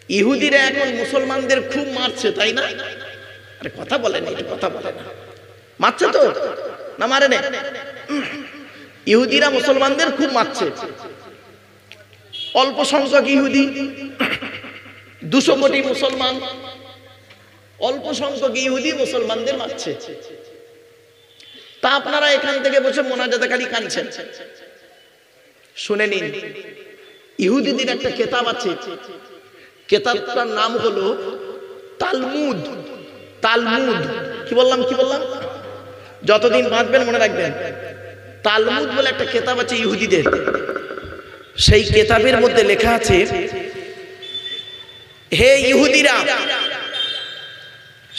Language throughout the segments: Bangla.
ইহুদিরা এখন মুসলমানদের খুব মারছে, তাই না? আরে কথা বলে না, কথা বলে না, মারছে তো না? মারে না? ইহুদিরা মুসলমানদের খুব মারছে। অল্প সংখ্যক ইহুদি, 200 কোটি মুসলমান, অল্প সংখ্যক ইহুদি মুসলমানদের মারছে। তা আপনারা এখান থেকে বসে মোনাজাতে খালি কাঁদছেন। শুনে নিন, ইহুদিদের একটা কিতাব আছে, কিতাবটার নাম হলো তালমুদ। তালমুদ কি বললাম? যতদিন বাঁচবেন মনে রাখবেন, তালমুদ বলে একটা কিতাব আছে ইহুদিদের। সেই কিতাবের মধ্যে লেখা আছে, হে ইহুদিরা,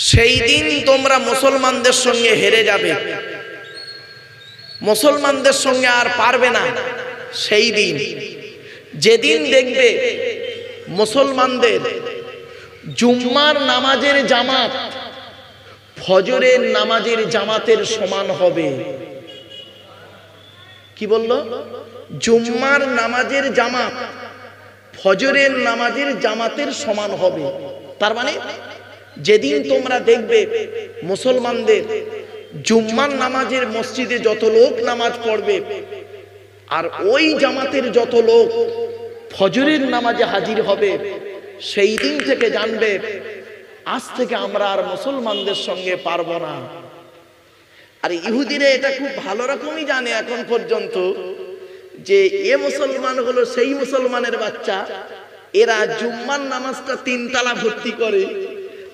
সেই দিন তোমরা মুসলমানদের সঙ্গে হেরে যাবে, মুসলমানদের সঙ্গে আর পারবে না। সেই দিন, যেদিন দেখবে মুসলমানদের জুম্মার নামাজের জামাত ফজরের নামাজের জামাতের সমান হবে। কি বলল? জুম্মার নামাজের জামাত ফজরের নামাজের জামাতের সমান হবে। তার মানে যেদিন তোমরা দেখবে মুসলমানদের জুম্মার নামাজের মসজিদে যত লোক নামাজ পড়বে আর ওই জামাতের যত লোক ফজরের নামাজে হাজির হবে, সেই দিন থেকে জানবে আজ থেকে আমরা আর মুসলমানদের সঙ্গে পারবো না। আর ইহুদিরা এটা খুব ভালো রকমই জানে এখন পর্যন্ত যে এ মুসলমান হলো সেই মুসলমানের বাচ্চা। এরা জুম্মার নামাজটা 3 তালা ভর্তি করে,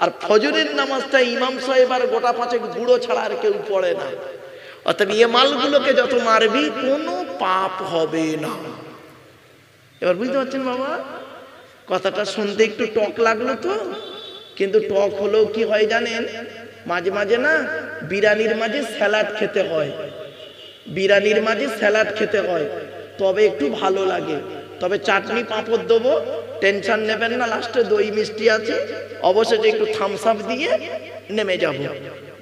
আর ফজরের নামাজটা ইমাম সাহেব আর গোটা 5 বুড়ো ছাড়া আর কেউ পড়ে না। অতএব এ মালগুলোকে যত মারবি কোনো পাপ হবে না। এবার বুঝতে পারছেন বাবা? কথাটা শুনতে একটু টক লাগলো তো, কিন্তু টক হলেও কি হয় জানেন? মাঝে মাঝে না বিরিয়ানির মাঝে স্যালাড খেতে হয়, বিরিয়ানির মাঝে স্যালাড খেতে হয়, তবে একটু ভালো লাগে। তবে চাটনি পাঁপড় দেবো, টেনশন নেবেন না, লাস্টে দই মিষ্টি আছে, অবশেষে একটু থামস আপ দিয়ে নেমে যাব।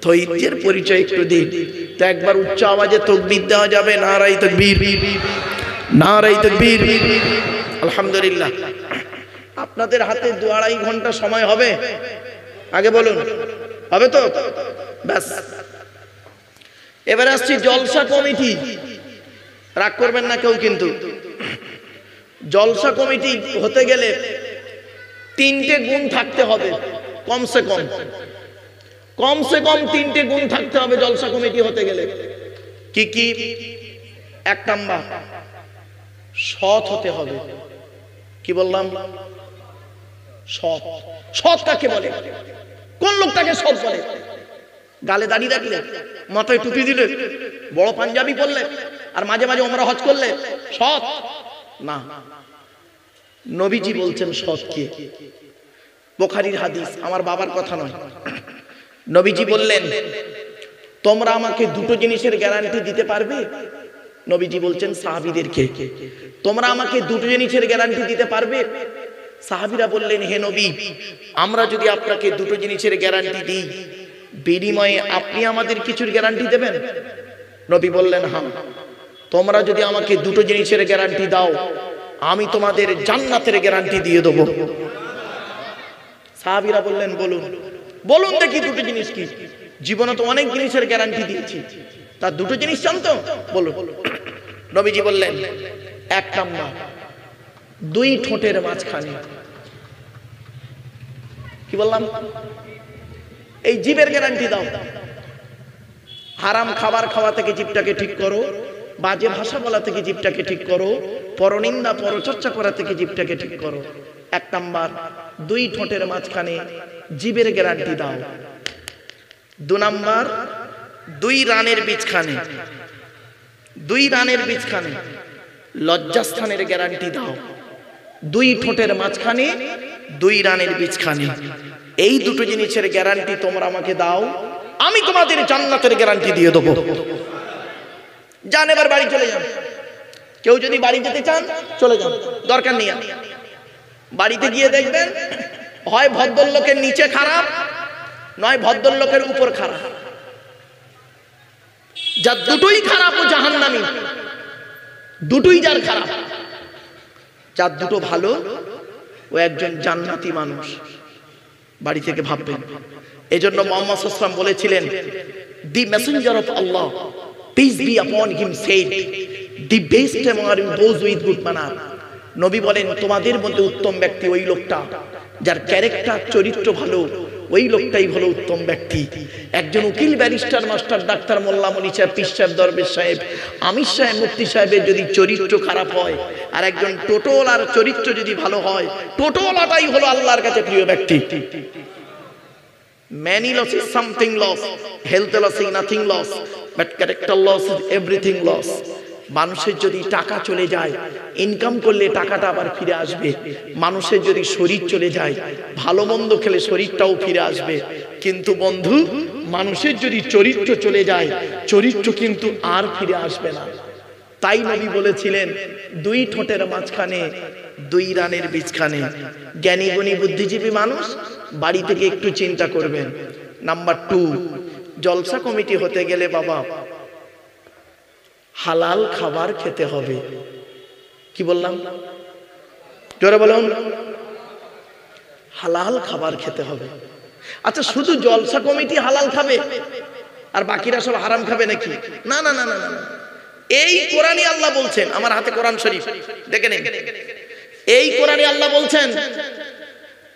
ধৈর্যের পরিচয় একটু দিন। তো একবার উচ্চ আওয়াজে তাকবীর দেওয়া যাবে? নারায়ে তাকবীর, নারায়ে তাকবীর। আলহামদুলিল্লাহ। আপনাদের হাতে 2-2.5 ঘন্টা সময় হবে, আগে বলুন, হবে তো? ব্যাস, এবারে আসছি জলসা কমিটি। রাগ করবেন না কেউ কিন্তু। জলসা কমিটি হতে গেলে 3টে গুণ থাকতে হবে, কমসে কম 3টে গুণ থাকতে হবে জলসা কমিটি হতে গেলে। কি কি? 1 নাম্বার, সৎ হতে হবে। কি বললাম? সৎ। সৎ কাকে বলে? কোন লোকটাকে সৎ বলে? গালে দাড়ি রাখলে, মাথায় টুপি দিলে, বড় পাঞ্জাবি পরলে, আর মাঝে মাঝে ওমরা হজ করলে সৎ না। নবীজি বলছেন সৎ কে? বুখারীর হাদিস, আমার বাবার কথা নয়। নবীজি বললেন, তোমরা আমাকে 2টো জিনিসের গ্যারান্টি দিতে পারবে? নবীজি বলছেন সাহাবীদেরকে, তোমরা আমাকে 2টো জিনিসের গ্যারান্টি দিতে পারবে? সাহাবীরা বললেন, হে নবী, আমরা যদি আপনাকে 2টো জিনিসের গ্যারান্টি দিই, বিনিময়ে আপনি আমাদের কিছুর গ্যারান্টি দেবেন? নবী বললেন, হ্যাঁ। তোমরা যদি আমাকে 2টো জিনিসের গ্যারান্টি দাও, আমি তোমাদের জান্নাতের গ্যারান্টি দিয়ে দেব। সাহাবীরা বললেন, বলুন। বলুন দেখি 2টো জিনিস কি? জীবনে তো অনেক জিনিসের গ্যারান্টি দিয়েছি, তার 2টো জিনিস চান তো? বলুন। নবীজি বললেন, 1 নাম্বার, 2 ঠোঁটের মাঝখানে। কি বললাম? এই জিভের গ্যারান্টি দাও। হারাম খাবার খাওয়া থেকে জিভটাকে ঠিক করো, বাজে ভাষা বলা থেকে জিভটাকে ঠিক করো, পরনিন্দা পরচর্চা করা থেকে জিভটাকে ঠিক করো। 1 নাম্বার, 2 ঠোঁটের মাঝখানে জিভের গ্যারান্টি দাও। 2 নাম্বার, 2 রানের বীজখানে, 2 রানের বীজখানে লজ্জাস্থানের গ্যারান্টি দাও। 2 ঠোঁটের মাঝখানে, 2 রানের বীজখানে, এই 2টো জিনিসের গ্যারান্টি তোমরা আমাকে দাও, আমি তোমাদের জান্নাতের গ্যারান্টি দিয়ে দেবো। যান, এবার বাড়ি চলে যান। কেউ যদি বাড়ি যেতে চান চলে যান, দরকার নেই। বাড়িতে গিয়ে দেখবেন হয় ভদ্রলোকের নিচে খারাপ, নয় ভদ্রলোকের উপর খারাপ। যা দুটোই খারাপ ও জাহান্নামী, দুটোই যার খারাপ। যার দুটো ভালো ও একজন জান্নাতি মানুষ, বাড়ি থেকে ভাববেন। এজন্য মুহাম্মদ সাল্লাল্লাহু আলাইহি ওয়াসাল্লাম বলেছিলেন, দি Messenger of Allah peace be upon him said, the best among those with good manner. নবী বলেন, তোমাদের মধ্যে উত্তম ব্যক্তি ওই লোকটা যার ক্যারেক্টার, চরিত্র ভালো, ওই লোকটাই হলো উত্তম ব্যক্তি। একজন উকিল, ব্যারিস্টার, মাস্টার, ডাক্তার, মোল্লা, মনি সাহেব, পীর সাহেব, দরবেশ সাহেব, আমির সাহেব, মুফতি সাহেবের যদি চরিত্র খারাপ হয়, আর একজন টোটল আর চরিত্র যদি ভালো হয়, টোটলাটাই হলো আল্লাহর কাছে প্রিয় ব্যক্তি। Many loss is something loss, health loss is nothing loss, but character loss is everything loss. মানুষের যদি টাকা চলে যায়, ইনকাম করলে টাকাটা আবার ফিরে আসবে। মানুষের যদি শরীর চলে যায়, ভালো মন্দ খেলে শরীরটাও ফিরে আসবে। কিন্তু বন্ধু, মানুষের যদি চরিত্র চলে যায়, চরিত্র কিন্তু আর ফিরে আসবে না। তাই নবী বলেছিলেন, দুই ঠোঁটের মাঝখানে, দুই রানের বীজখানে। জ্ঞানী গুণী বুদ্ধিজীবী মানুষ বাড়ি থেকে একটু চিন্তা করবেন। নাম্বার 2, জলসা কমিটি হতে গেলে বাবা হালাল খাবার খেতে হবে। কি বললাম? জোরে বলুন। হালাল খাবার খেতে হবে। আচ্ছা, শুধু জলসা কমিটি হালাল খাবে আর বাকিরা সব হারাম খাবে নাকি? না না না না না, এই কোরআনে আল্লাহ বলছেন, আমার হাতে কোরআন শরীফ দেখে নিন। এই কোরআনে আল্লাহ বলছেন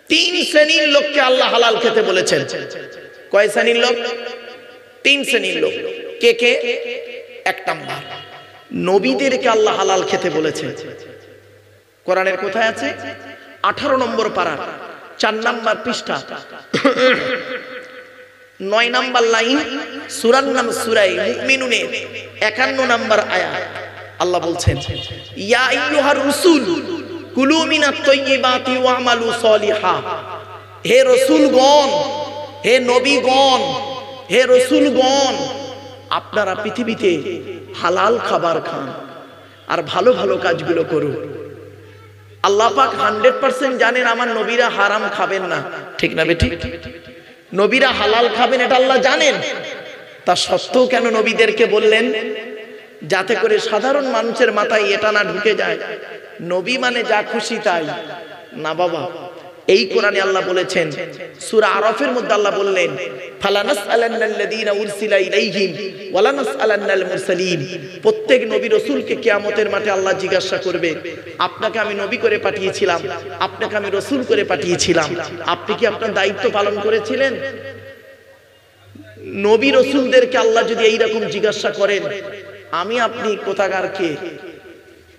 3 শ্রেণীর লোককে আল্লাহ হালাল খেতে বলেছেন। কয় শ্রেণীর লোক? 3 শ্রেণীর লোক। কে কে? 1 নাম্বার, নবীদেরকে আল্লাহ হালাল খেতে বলেছেন। কোরআনের কোথায় আছে? 18 নম্বর পারা, 4 নাম্বার পৃষ্ঠা, 9 নাম্বার লাইন, সূরার নাম সূরা মুমিনুনের 51 নাম্বার আয়াত। আল্লাহ বলছেন, ইয়া আইয়ুহার রাসূল কুলু মিনাত তাইয়্যিবাতি ওয়া'মালু সলিহা। হে রাসূলগণ, হে নবীগণ, হে রাসূলগণ, আপনারা পৃথিবীতে হালাল খাবার খান আর ভালো ভালো কাজগুলো করুন। আল্লাহ পাক 100% জানেন আমার নবীরা হারাম খাবেন না, ঠিক না বেঠিক? নবীরা হালাল খাবেন, এটা আল্লাহ জানেন। তা সত্ত্বেও কেন নবীদেরকে বললেন? যাতে করে সাধারণ মানুষের মাথায় এটা না ঢুকে যায় নবী মানে যা খুশি তাই। না বাবা, এই কোরআনে আল্লাহ বলেছেন, সূরা আরাফের মধ্যে আল্লাহ বললেন, ফালানাসআলান্নাল্লাযীনা উরসিলা ইলাইহিম ওয়ালানাসআলান্নাল মুরসালিন। প্রত্যেক নবী রাসূলকে কিয়ামতের মাঠে আল্লাহ জিজ্ঞাসা করবে, আপনাকে আমি নবী করে পাঠিয়েছিলাম, আপনাকে আমি রাসূল করে পাঠিয়েছিলাম, আপনি কি আপনার দায়িত্ব পালন করেছিলেন? নবী রাসূলদেরকে আল্লাহ যদি এই রকম জিজ্ঞাসা করেন, আমি আপনি কোথাকার কে?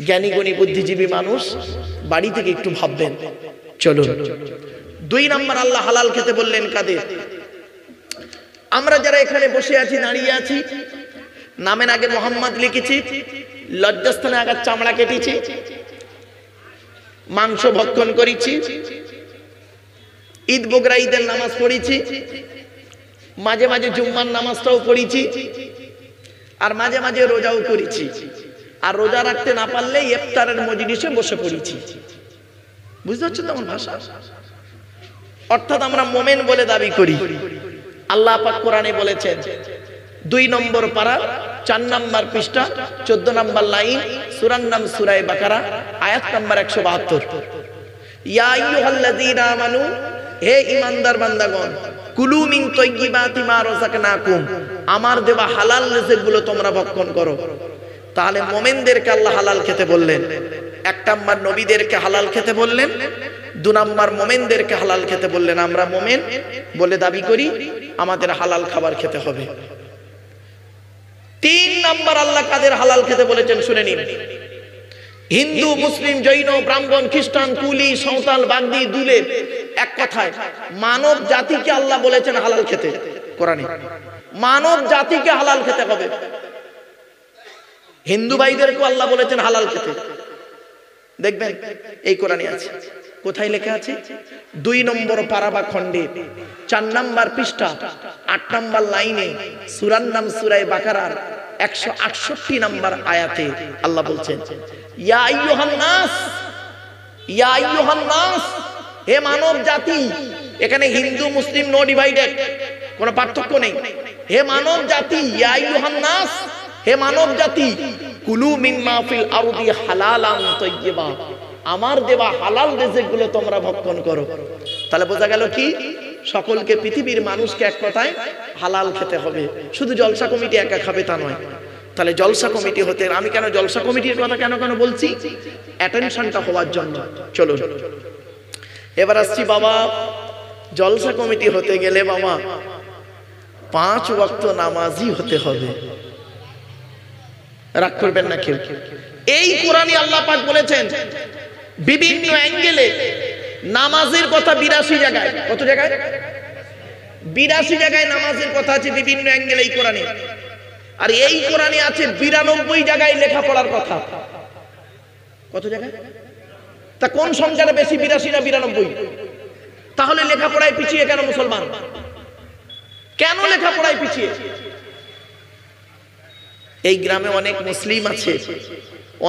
জ্ঞানী গুণী বুদ্ধিজীবী মানুষ বাড়ি থেকে একটু ভাববেন। চলো, 2 নাম্বার আল্লাহ হালাল খেতে বললেন কাদের? আমরা যারা এখানে বসে আছি, দাঁড়িয়ে আছি, নামের আগে মোহাম্মদ লিখেছি, লজ্জাস্থানে আগে চামড়া কেটেছি, মাংস ভক্ষণ করেছি, ঈদ বকরা ঈদের নামাজ পড়েছি, মাঝে মাঝে জুম্মার নামাজটাও পড়েছি, আর মাঝে মাঝে রোজাও করেছি, আর রোজা রাখতে না পারলে ইফতারের মজলিসে বসে পড়েছি। বুঝতে পারছো তো আমার ভাষা? অর্থাৎ আমরা মোমেন বলে দাবি করি। আল্লাহ পাক কোরআনে বলেছেন, 2 নম্বর পারা, 4 নাম্বার পৃষ্ঠা, 14 নাম্বার লাইন, সূরার নাম সূরা বাকারা, আয়াত নাম্বার 172, ইয়া আইয়ুহাল্লাযীনা আমানু, হে ঈমানদার বান্দাগণ, কুলু মিন তাইয়্যিবাতি মা রাযাকনাকুম, আমার দেওয়া হালাল রিজিকগুলো তোমরা ভক্ষণ করো। তাহলে মুমিনদেরকে আল্লাহ হালাল খেতে বললেন। 1 নাম্বার নবীদেরকে হালাল খেতে বললেন, 2 নাম্বার মুমিনদেরকে হালাল খেতে বললেন। আমরা মুমিন বলে দাবি করি, আমাদের হালাল খাবার খেতে হবে। 3 নাম্বার আল্লাহ কাদের হালাল খেতে বলেছেন শুনে নিন। হিন্দু, মুসলিম, জৈন, ব্রাহ্মণ, খ্রিস্টান, কুলি, সাঁওতাল, বাগদি, দুলে, এক কথায় মানব জাতিকে আল্লাহ বলেছেন হালাল খেতে। কোরআনে মানব জাতিকে হালাল খেতে হবে। হিন্দু ভাইদেরকে আল্লাহ বলেছেন হালাল খেতে। দেখবেন এই কোরআনে আছে। কোথায় লেখা আছে? 2 নম্বর পারা বা খণ্ডে, 4 নাম্বার পৃষ্ঠা, 8 নাম্বার লাইনে, সূরার নাম সূরা বাকারার 168 নাম্বার আয়াতে আল্লাহ বলছেন, ইয়া আইয়ুহান নাস, ইয়া আইয়ুহান নাস, হে মানব জাতি। এখানে হিন্দু মুসলিম নো ডিভাইডেড, কোনো পার্থক্য নেই। হে মানব জাতি, ইয়া আইয়ুহান নাস, হে মানব জাতি, কুলু মিম্মা ফিল আরদি হালালান তাইয়্যিবা, আমার দেওয়া হালাল রিজিকগুলো তোমরা ভক্ষণ করো। তাহলে বোঝা গেল কি, সকলকে, পৃথিবীর মানুষকে এক কথায় হালাল খেতে হবে। শুধু জলসা কমিটি একা খাবে তা নয়। তাহলে জলসা কমিটি হতে, আমি কেন জলসা কমিটির কথা কেন বলছি, অ্যাটেনশনটা হওয়ার জন্য। চলো এবার আসছি বাবা, জলসা কমিটি হতে গেলে বাবা 5 ওয়াক্ত নামাজি হতে হবে। রাগ করবেন না কেউ। এই কোরআনে আল্লাহ পাক বলেছেন বিভিন্ন অ্যাঙ্গেলে নামাজের কথা 82 জায়গায়। কত জায়গায়? 82 জায়গায় নামাজের কথা আছে বিভিন্ন অ্যাঙ্গেলে এই কোরআনে। আর এই কোরআনে আছে 92 জায়গায় লেখাপড়ার কথা। কত জায়গায়? তা কোন সংখ্যাটা বেশি, 82 না 92? তাহলে লেখাপড়ায় পিছিয়ে কেন মুসলমান? কেন লেখাপড়ায় পিছিয়ে? এই গ্রামে অনেক মুসলিম আছে,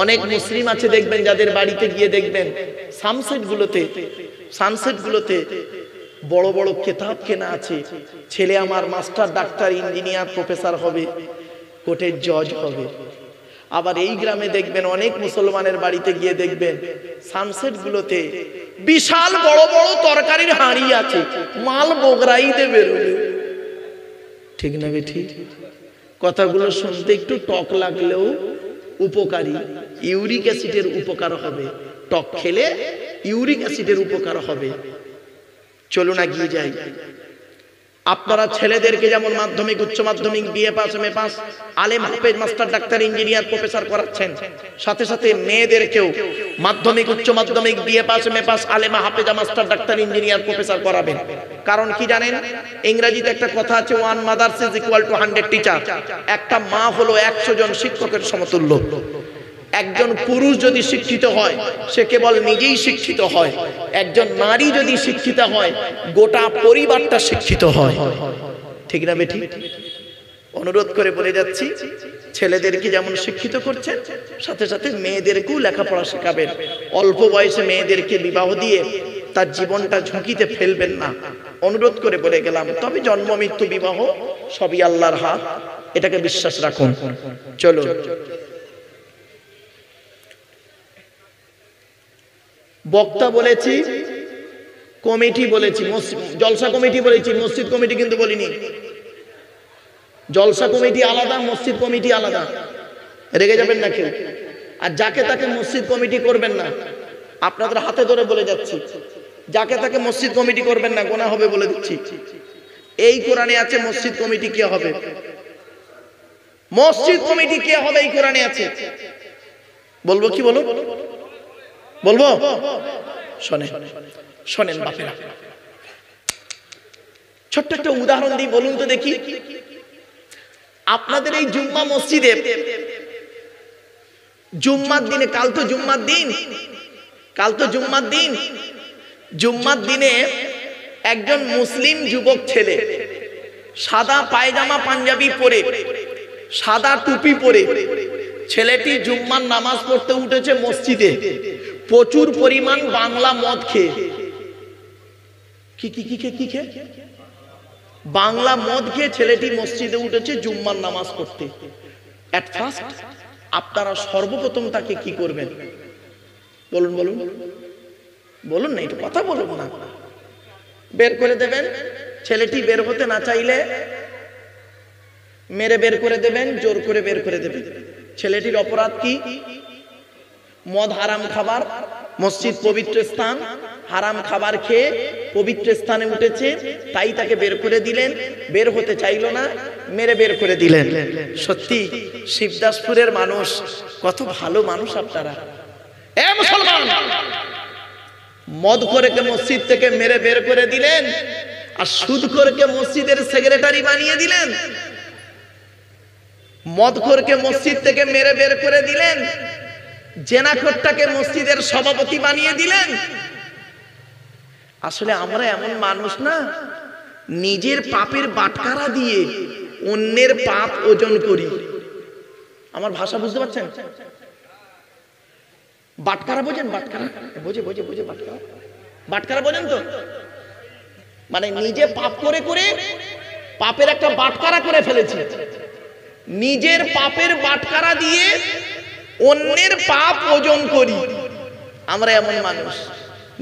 অনেক মুসলিম আছে দেখবেন, যাদের বাড়িতে গিয়ে দেখবেন সানসেটগুলোতে বড় বড় কিতাব কেনা আছে। ছেলে আমার মাস্টার, ডাক্তার, ইঞ্জিনিয়ার, প্রফেসর হবে, কোর্টের জজ হবে। আবার এই গ্রামে দেখবেন অনেক মুসলমানের বাড়িতে গিয়ে দেখবেন সানসেটগুলোতে বিশাল বড় বড় তরকারির হাঁড়ি আছে, মাল বগরাইতে বেরোবে। ঠিক না ঠিক? কথাগুলো শুনতে একটু টক লাগলেও উপকারী। ইউরিক অ্যাসিডের উপকার হবে, টক খেলে ইউরিক অ্যাসিডের উপকার হবে। চলুন এগিয়ে যাই। আপনারা ছেলেদেরকে যেমন মাধ্যমিক, উচ্চ মাধ্যমিক, বিএ পাস, এমএ পাস, আলেম, হাফেজ, মাস্টার, ডাক্তার, ইঞ্জিনিয়ার, প্রফেসর করাচ্ছেন, সাথে সাথে মেয়েদেরকেও মাধ্যমিক, উচ্চ মাধ্যমিক, BA pass, MA pass, আলেমা, হাফেজা, master, doctor, engineer, professor করাবেন। কারণ কি জানেন? ইংরেজিতে একটা কথা আছে, 1 mother's is equal to 100 teacher. একটা মা হলো 100 জন শিক্ষকের সমতুল্য। একজন পুরুষ যদি শিক্ষিত হয় সে কেবল নিজেই শিক্ষিত হয়, একজন নারী যদি শিক্ষিত হয় গোটা পরিবারটা শিক্ষিত হয়। ঠিক না বেঠিক? অনুরোধ করে বলে যাচ্ছি, ছেলেদেরকে যেমন শিক্ষিত করছেন সাথে সাথে মেয়েদেরকেও লেখাপড়া শেখাবেন। অল্প বয়সে মেয়েদেরকে বিবাহ দিয়ে তার জীবনটা ঝুঁকিতে ফেলবেন না, অনুরোধ করে বলে গেলাম। তবে জন্ম, মৃত্যু, বিবাহ সবই আল্লাহর হাত, এটাকে বিশ্বাস রাখুন। চলো বক্তা বলেছি, কমিটি বলেছি, জলসা কমিটি বলেছি, মসজিদ কমিটি কিন্তু বলিনি। জলসা কমিটি আলাদা, মসজিদ কমিটি আলাদা, রেগে যাবেন না কেউ। আর যাকে তাকে মসজিদ কমিটি করবেন না, আপনাদের হাতে ধরে বলে যাচ্ছি, যাকে তাকে মসজিদ কমিটি করবেন না, গোনা হবে বলে দিচ্ছি। এই কোরআনে আছে মসজিদ কমিটি কে হবে, মসজিদ কমিটি কে হবে এই কোরআনে আছে। বলবো কি? বলবো? শোনেন বাপেরা, ছোট্ট একটা উদাহরণ দিই, বলুন তো দেখি। আপনাদের এই জুম্মা মসজিদে জুম্মার দিনে, কাল তো জুম্মার দিন, জুম্মার দিনে একজন মুসলিম যুবক ছেলে সাদা পায়জামা পাঞ্জাবি পরে, সাদা টুপি পরে, ছেলেটি জুম্মার নামাজ পড়তে উঠেছে মসজিদে, প্রচুর পরিমাণ বাংলা মদ খেয়ে। কি খেয়ে? বাংলা মদ খেয়ে ছেলেটি মসজিদে উঠেছে জুম্মার নামাজ পড়তে। এট ফার্স্ট আপনারা সর্বপ্রথম তাকে কি করবেন? বলুন না, একটু কথা বলুন না। বের করে দেবেন। ছেলেটি বের হতে না চাইলে মেরে বের করে দেবেন, জোর করে বের করে দেবেন। ছেলেটির অপরাধ কি? মদ হারাম খাবার, মসজিদ পবিত্র স্থান, হারাম খাবার খেয়ে পবিত্র স্থানে উঠেছে, তাই তাকে বের করে দিলেন। বের হতে চাইল না, মেরে বের করে দিলেন। সত্যি শিবদাসপুরের মানুষ কত ভালো মানুষ আপনারা। এ মুসলমান, মদখোরকে মসজিদ থেকে মেরে বের করে দিলেন, আর সুদখোরকে মসজিদের সেক্রেটারি বানিয়ে দিলেন। মদখোরকে মসজিদ থেকে মেরে বের করে দিলেন, জেনাখোরটাকে মসজিদের সভাপতি বানিয়ে দিলেন। আসলে আমরা এমন মানুষ না, নিজের পাপের বাটখারা দিয়ে অন্যের পাপ ওজন করি। আমার ভাষা বুঝতে পারছেন? বাটখারা বোঝেন? বাটখারা বোঝে বাটখারা বোঝেন তো? মানে নিজে পাপ করে করে পাপের একটা বাটখারা করে ফেলেছি। নিজের পাপের বাটখারা দিয়ে অন্যের পাপ ওজন করি। আমরা এমন মানুষ,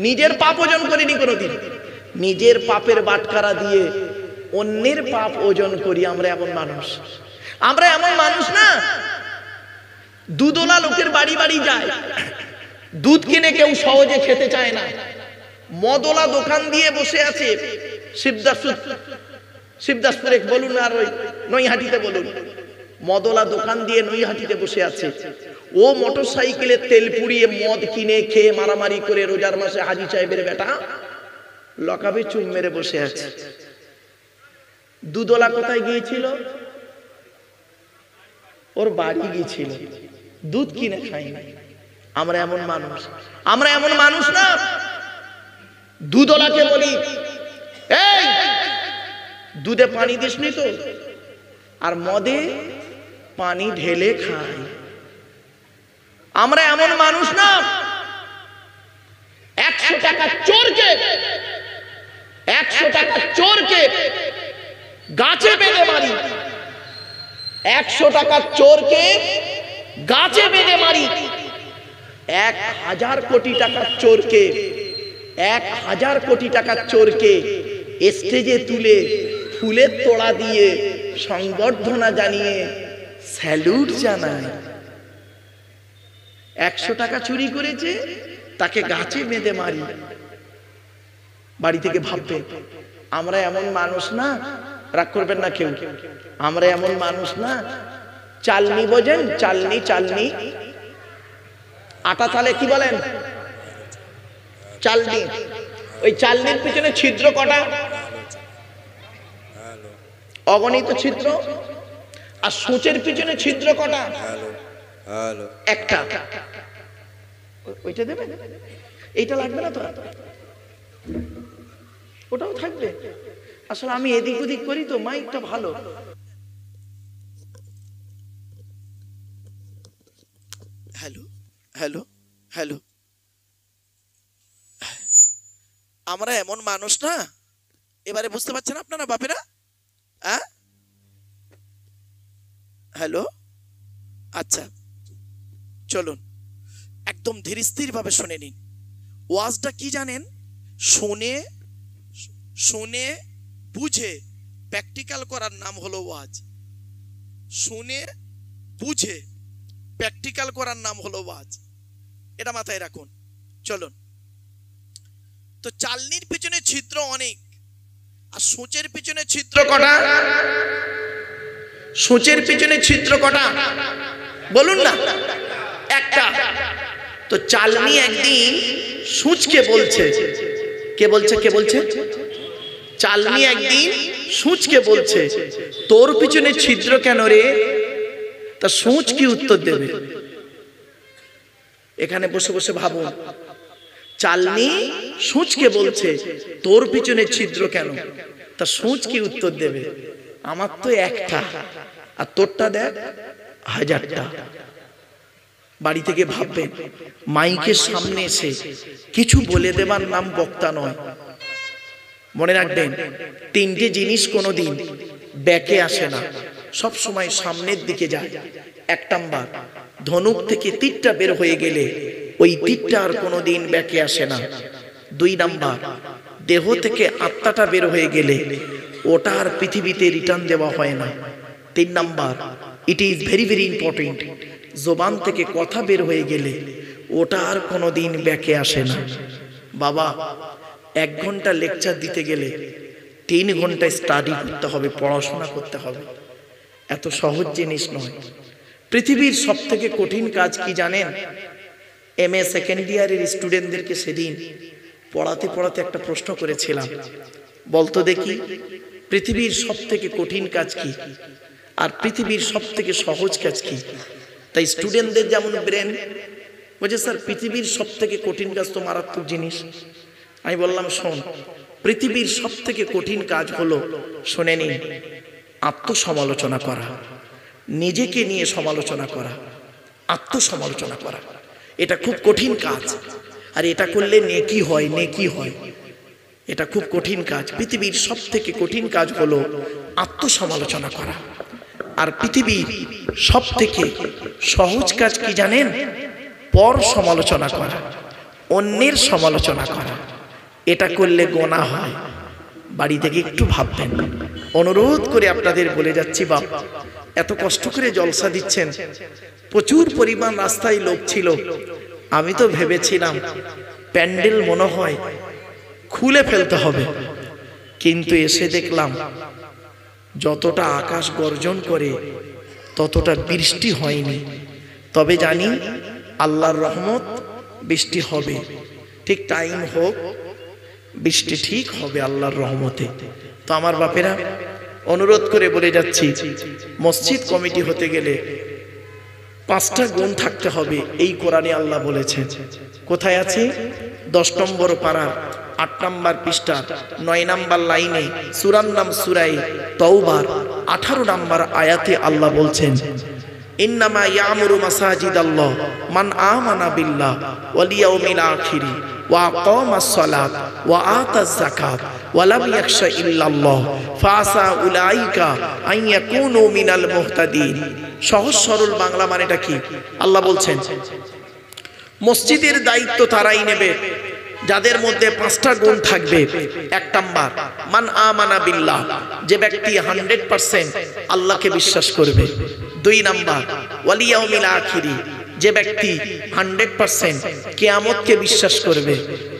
নিজের পাপ ওজন করিনি কোনোদিন, নিজের পাপের বাটখারা দিয়ে অন্যের পাপ ওজন করি। আমরা এমন মানুষ, আমরা এমন মানুষ না দুধওয়ালা লোকের বাড়ি বাড়ি যায়, দুধ কিনে কেউ সহজে খেতে চায় না। মদওয়ালা দোকান দিয়ে বসে আছে, শিবদাসপুরে বলুন আর ওই নৈহাটিতে বলুন, মদওয়ালা দোকান দিয়ে নৈহাটিতে বসে আছে। ও মোটর সাইকেলে তেল পুড়িয়ে মদ কিনে খেয়ে মারামারি করে রোজার মাসে হাজি সাহেবের বেটা লকাবে চুম মেরে বসে আছে। দুধওয়ালা কোথায় গিয়েছিল? ওর বাড়ি গিয়েছিল, দুধ কিনে খায়নি। আমরা এমন মানুষ, আমরা এমন মানুষ না দুধওয়ালাকে বলি এই দুধে পানি দিসনি তো, আর মদে পানি ঢেলে খায়। আমরা এমন মানুষ না 100 টাকা চোরকে 100 টাকা চোরকে গাছে বেঁধে মারি, 100 টাকা চোরকে গাছে বেঁধে মারি, 1000 কোটি টাকার চোরকে 1000 কোটি টাকার চোরকে স্টেজে তুলে ফুলের তোড়া দিয়ে সংবর্ধনা জানিয়ে স্যালুট জানায়। 100 টাকা চুরি করেছে, তাকে গাছে বেঁধে মারি। বাড়ি থেকে ভাববে আমরা এমন মানুষ না, রাগ করবেন না কেউ, আমরা এমন মানুষ না চালনি বোঝেন? চালনি, চালনি আটা চালে কি বলেন? চালনি। ওই চালনির পিছনে ছিদ্র কটা? অগণিত ছিদ্র। আর সূচের পিছনে ছিদ্র কটা? একটা। ওইটা দেবে, এইটা লাগবে না তো, ওটাও থাকবে। আসলে আমি এদিক ওদিক করি তো, মাইকটা ভালো। হ্যালো হ্যালো হ্যালো, আমরা এমন মানুষ না, এবারে বুঝতে পারছেন আপনারা বাপেরা? হ্যালো, আচ্ছা চলুন একদম ধীরস্থির ভাবে শুনে নিন। ওয়াজটা কি জানেন? শুনে শুনে বুঝে প্র্যাকটিক্যাল করার নাম হলো ওয়াজ। শুনে বুঝে প্র্যাকটিক্যাল করার নাম হলো ওয়াজ, এটা মাথায় রাখুন। চলুন, তো চালনির পিছনে ছিদ্র অনেক, আর সূচের পিছনে ছিদ্র কটা? সূচের পিছনে ছিদ্র কটা বলুন না? একটা। তো চালনি একদিন সূচকে বলছে, কে বলছে? কে বলছে? চালনি একদিন সূচকে বলছে তোর পিছনে ছিদ্র কেন রে? তা সূচ কি উত্তর দেবে? এখানে বসে বসে ভাবুন, চালনি সূচকে বলছে তোর পিছনে ছিদ্র কেন, তা সূচ কি উত্তর দেবে? আমার তো একটা, আর তোরটা দেখ 1000টা। বাড়ি থেকে ভাববেন, মাইকের সামনে এসে কিছু বলে দেবার নাম বক্তা নয়। মনে রাখবেন, 3টে জিনিস কোনোদিন ব্যাকে আসে না, সব সময় সামনের দিকে যায়। 1 নাম্বার, ধনুক থেকে তীরটা বের হয়ে গেলে ওই তীরটা আর কোনোদিন ব্যাকে আসে না। 2 নাম্বার, দেহ থেকে আত্মাটা বের হয়ে গেলে ওটা আর পৃথিবীতে রিটার্ন দেওয়া হয় না। 3 number, it is very very important, জবান থেকে কথা বের হয়ে গেলে ওটা আর কোনোদিন ব্যাকে আসে না। বাবা, 1 ঘন্টা লেকচার দিতে গেলে 3 ঘন্টা স্টাডি করতে হবে, পড়াশোনা করতে হবে। এত সহজ জিনিস নয়। পৃথিবীর সব থেকে কঠিন কাজ কি জানেন? MA সেকেন্ড ইয়ারের স্টুডেন্টদেরকে সেদিন পড়াতে পড়াতে একটা প্রশ্ন করেছিলাম, বলতো দেখি পৃথিবীর সব থেকে কঠিন কাজ কি আর পৃথিবীর সব থেকে সহজ কাজ কি? তাই স্টুডেন্টদের যেমন ব্রেন বলছে, স্যার পৃথিবীর সব থেকে কঠিন কাজ তো মারাত্মক জিনিস। আমি বললাম, শোন, পৃথিবীর সব থেকে কঠিন কাজ হলো, শুনে নিন, আত্মসমালোচনা করা, নিজেকে নিয়ে সমালোচনা করা, আত্মসমালোচনা করা। এটা খুব কঠিন কাজ, আর এটা করলে নেকি হয়, নেকি হয়। এটা খুব কঠিন কাজ। পৃথিবীর সব থেকে কঠিন কাজ হলো আত্মসমালোচনা করা। আর পৃথিবীর সব থেকে সহজ কাজ কি জানেন? পর সমালোচনা করা। অন্যের সমালোচনা করা, এটা করলে গোনাহ হয়। বাড়ি থেকে একটু ভাববেন। অনুরোধ করে আপনাদের বলে যাচ্ছি, বাপ এত কষ্ট করে জলসা দিচ্ছেন, প্রচুর পরিমাণ রাস্তায় লোক ছিল, আমি তো ভেবেছিলাম প্যান্ডেল মনে হয় খুলে ফেলতে হবে, কিন্তু এসে দেখলাম যতটা আকাশ গর্জন করে ততটা বৃষ্টি হয়নি। তবে জানি আল্লাহর রহমত, বৃষ্টি হবে, ঠিক টাইম হোক, বৃষ্টি ঠিক হবে আল্লাহর রহমতে। তো আমার বাপেরা, অনুরোধ করে বলে যাচ্ছি, মসজিদ কমিটি হতে গেলে 5টা গুণ থাকতে হবে, এই কোরআনে আল্লাহ বলেছেন। কোথায় আছে? 10 নম্বর পারার 8 নম্বর পৃষ্ঠা 9 নম্বর লাইনে সূরার নাম সূরায়ে তাওবার 18 নম্বর আয়াতে আল্লাহ বলছেন, ইন্নামা ইয়ামুরু মাসাজিদাল্লাহ মান আমানা বিল্লাহ ওয়াল ইয়াউমিল আখির ওয়া আকামাস সালাত ওয়া আতাজ যাকাত ওয়া লাম ইয়াখশা ইল্লাল্লাহ ফাসা উলাইকা আন ইয়াকুনু মিনাল মুহতাদিন। সহজ সরল বাংলা মানেটা কি? আল্লাহ বলছেন মসজিদের দায়িত্ব তারাই নেবে যাদের মধ্যে 5টা গুণ থাকবে। 1 নাম্বার মান আমানা বিল্লাহ, যে ব্যক্তি 100% আল্লাহকে বিশ্বাস করবে। 2 নাম্বার ওয়াল ইয়াউমিল আখির, যে ব্যক্তি 100% কিয়ামতকে বিশ্বাস করবে।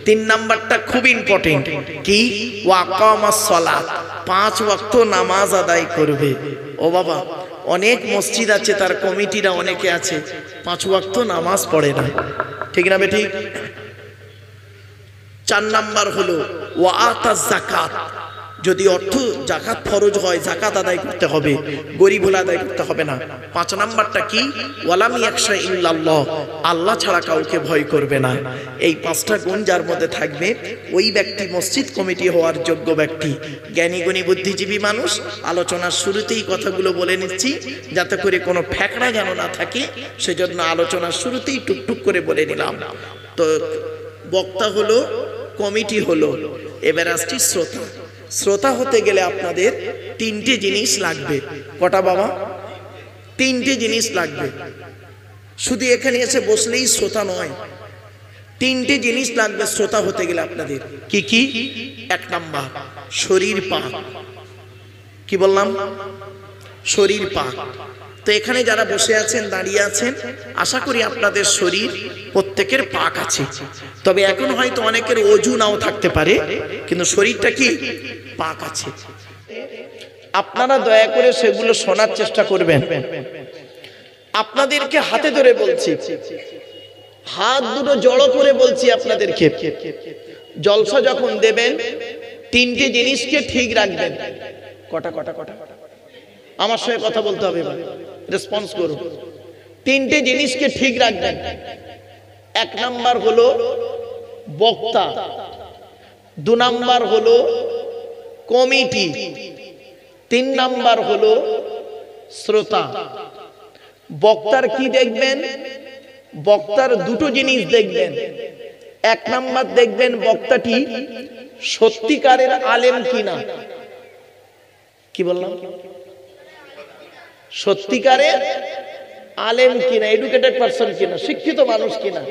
3 নাম্বারটা খুব ইম্পর্টেন্ট, কি? ওয়া আকামাস সালাত, 5 ওয়াক্ত নামাজ আদায় করবে। ও বাবা, অনেক মসজিদ আছে, তার কমিটিরা অনেকে আছে 5 ওয়াক্ত নামাজ পড়ে না, ঠিক না বেঠিক? 4 নাম্বার হলো ওয়া আতাজ যাকাত, যদি অর্থ যাকাত ফরজ হয় যাকাত আদায় করতে হবে, গরিব হলে আদায় করতে হবে না। 5 নাম্বারটা কি? ওয়ালাম ইয়াখশা ইল্লাল্লাহ, আল্লাহ ছাড়া কাউকে ভয় করবে না। এই 5টা গুণ যার মধ্যে থাকবে, ওই ব্যক্তি মসজিদ কমিটি হওয়ার যোগ্য ব্যক্তি। জ্ঞানী গুণী বুদ্ধিজীবী মানুষ, আলোচনার শুরুতেই কথাগুলো বলে নিচ্ছি যাতে করে কোনো ফ্যাকড়া যেন না থাকে, সেজন্য আলোচনার শুরুতেই টুকটুক করে বলে নিলাম। তো বক্তা হলো, কমিটি হলো, এবার আসছি শ্রোতা। শ্রোতা হতে গেলে আপনাদের 3টে জিনিস লাগবে। কটা বাবা? 3টে জিনিস লাগবে। শুধু এখানে এসে বসলেই শ্রোতা নয়, 3টে জিনিস লাগবে শ্রোতা হতে গেলে আপনাদের। কি কি? 1 নাম্বার শরীর পাক। কি বললাম? শরীর পাক। তো এখানে যারা বসে আছেন, দাঁড়িয়ে আছেন, আশা করি আপনাদের শরীর প্রত্যেকের পাক আছে। তবে এখন হয়তো অনেকের ওযু নাও থাকতে পারে, কিন্তু শরীরটা কি? পাক আছে। আপনারা দয়া করে সেগুলো শোনার চেষ্টা করবেন। আপনাদেরকে হাতে ধরে বলছি, হাত দুটো জড়ো করে বলছি আপনাদেরকে, জলসা যখন দেবেন 3টে জিনিসকে ঠিক রাখবেন। কটা কটা কটা আমার সঙ্গে কথা বলতে হবে, রেসপন্স করুন। 3টে জিনিসকে ঠিক রাখবেন। 1 নাম্বার হলো বক্তা, 2 নাম্বার হলো কমিটি, 3 নাম্বার হলো শ্রোতা। বক্তার কি দেখবেন? বক্তার 2টো জিনিস দেখবেন। 1 নাম্বার দেখবেন বক্তাটি সত্যিকারের আলেম কিনা। কি বললাম? সত্যিকারের আলেম কিনা, এডুকেটেড পারসন কিনা, শিক্ষিত মানুষ কিনা।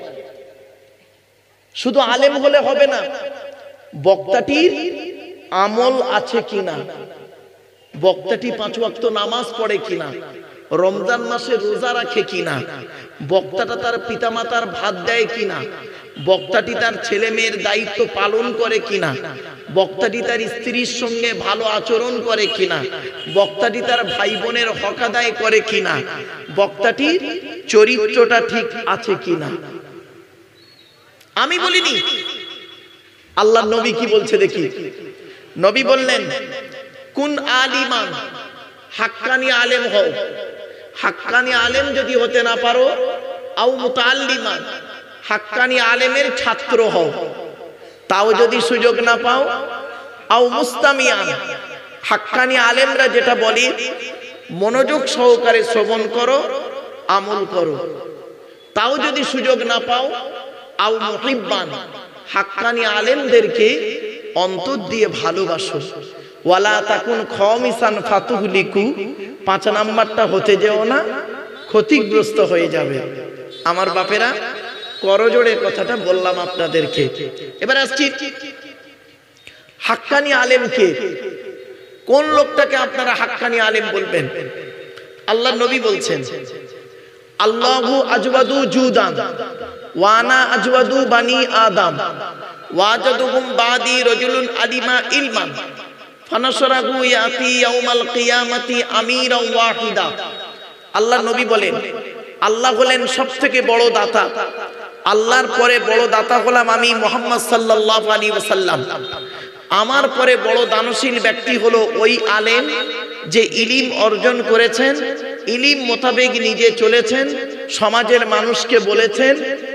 শুধু আলেম হলে হবে না, বক্তাটির আমল আছে কিনা, বক্তাটি 5 ওয়াক্ত নামাজ পড়ে কিনা, রমজান মাসে রোজা রাখে কিনা, বক্তাটা তার পিতামাতার ভাত দেয় কিনা, বক্তাটি তার ছেলে মেয়ের দায়িত্ব পালন করে কিনা, বক্তাটি তার স্ত্রীর সঙ্গে ভালো আচরণ করে কিনা, বক্তাটি তার ভাই বোনের হক আদায় করে কিনা, বক্তাটির চরিত্রটা ঠিক আছে কিনা। আমি বলিনি, আল্লাহ নবী কি বলছে দেখি। নবী বললেন, কুন আলিমান, হাক্কানি আলেম হও। হাক্কানি আলেম যদি হতে না পারো, আও মুতাআল্লিমান, হাক্কানি আলেমের ছাত্র হও। তাও যদি সুযোগ না পাও, আও মুস্তামিয়ান, হাক্কানি আলেমরা যেটা বলে মনোযোগ সহকারে শ্রবণ করো, আমল করো। তাও যদি সুযোগ না পাও, আও মুহিব্বান, হাক্কানি আলেমদেরকে অন্তর দিয়ে ভালোবাসো। ওয়ালা তাকুন খামিসান ফাতুহলিকু, 5 নাম্বারটা হতে যেও না, ক্ষতিগ্রস্ত হয়ে যাবে। আমার বাপেরা, করজোড়ে কথাটা বললাম আপনাদেরকে। এবার আসছি হাক্কানি আলেমকে। কোন লোকটাকে আপনারা হাক্কানি আলেম বলবেন? আল্লাহ নবী বলছেন, আল্লাহু আজওয়াদু জুদান ওয়া আনা আজওয়াদু বানি আদম ওয়াজাদুহুম বাদি রাজুলুন আলিমা ইলমান ফানাশরাহু ইয়াতি ইয়াউমাল কিয়ামাতি আমিরান ওয়াহিদা। আল্লাহ নবী বলেন, আল্লাহ হলেন সবথেকে বড় দাতা, আল্লাহর পরে বড় দাতা হলাম আমি মুহাম্মদ সাল্লাল্লাহু আলাইহি ওয়াসাল্লাম। আমার পরে বড় দানশীল ব্যক্তি হলো ওই আলেম যে ইলিম অর্জন করেছেন, ইলিম মোতাবেক নিজে চলেছেন, সমাজের মানুষকে বলেছেন,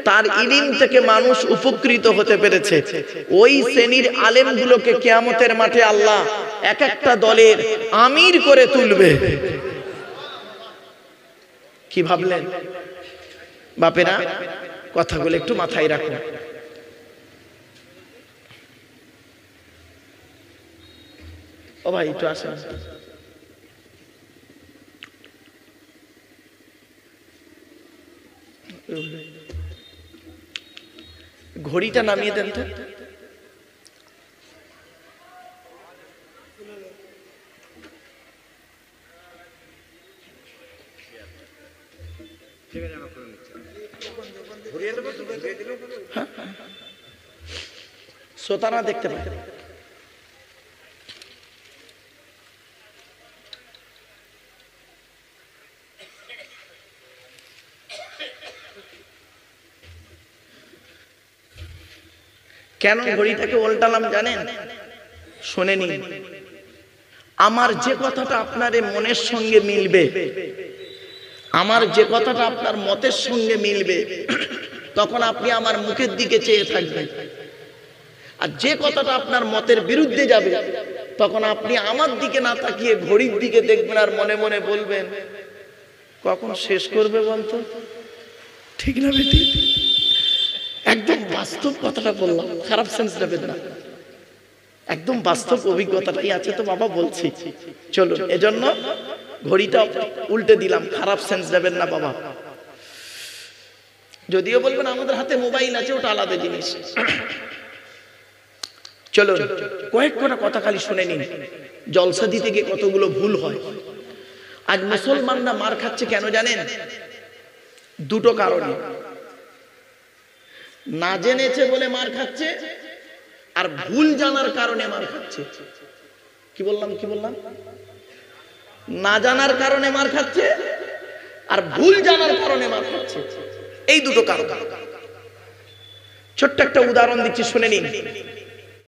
তার ইলিম থেকে মানুষ উপকৃত হতে পেরেছে। ওই শ্রেণীর আলেমগুলোকে কিয়ামতের মাঠে আল্লাহ এক একটা দলের আমির করে তুলবে। কি ভাবলেন বাপেরা? কথাগুলো একটু মাথায় রাখুন। ও ভাই একটু আসেন। ঘড়িটা নামিয়ে দেন তো। শ্রোতারা দেখতে পায়। কেন ঘড়িটাকে উল্টালাম জানেন? শোনেনি? আমার যে কথাটা আপনার মনের সঙ্গে মিলবে, আমার যে কথাটা আপনার মতের সঙ্গে মিলবে, তখন আপনি আমার মুখের দিকে চেয়ে থাকবেন। আর যে কথাটা আপনার মতের বিরুদ্ধে যাবে, তখন আপনি আমার দিকে না তাকিয়ে ঘড়ির দিকে দেখবেন আর মনে মনে বলবেন, কখন শেষ করবে বলতো? ঠিক না বেটি? একদম বাস্তব কথাটা বললাম, খারাপ সেন্স নেবেন না। একদম বাস্তব অভিজ্ঞতাটাই আছে তো বাবা, বলছি চলুন। এজন্য ঘড়িটা উল্টে দিলাম, খারাপ সেন্স নেবেন না বাবা। যদিও বলবেন আমাদের হাতে মোবাইল আছে, ওটা আলাদা জিনিস। চলুন কয়েক কটা কথা খালি শুনে নিন। জলসা দিতে গিয়ে কতগুলো ভুল হয়। আজ মুসলমানরা মার খাচ্ছে কেন জানেন? দুটো কারণে। না জেনেছে বলে মার খাচ্ছে, আর ভুল জানার কারণে মার খাচ্ছে। কি বললাম? না জানার কারণে মার খাচ্ছে, আর ভুল জানার কারণে মার খাচ্ছে। এই দুটো কারণ। ছোট্ট একটা উদাহরণ দিচ্ছি, শুনে নিন।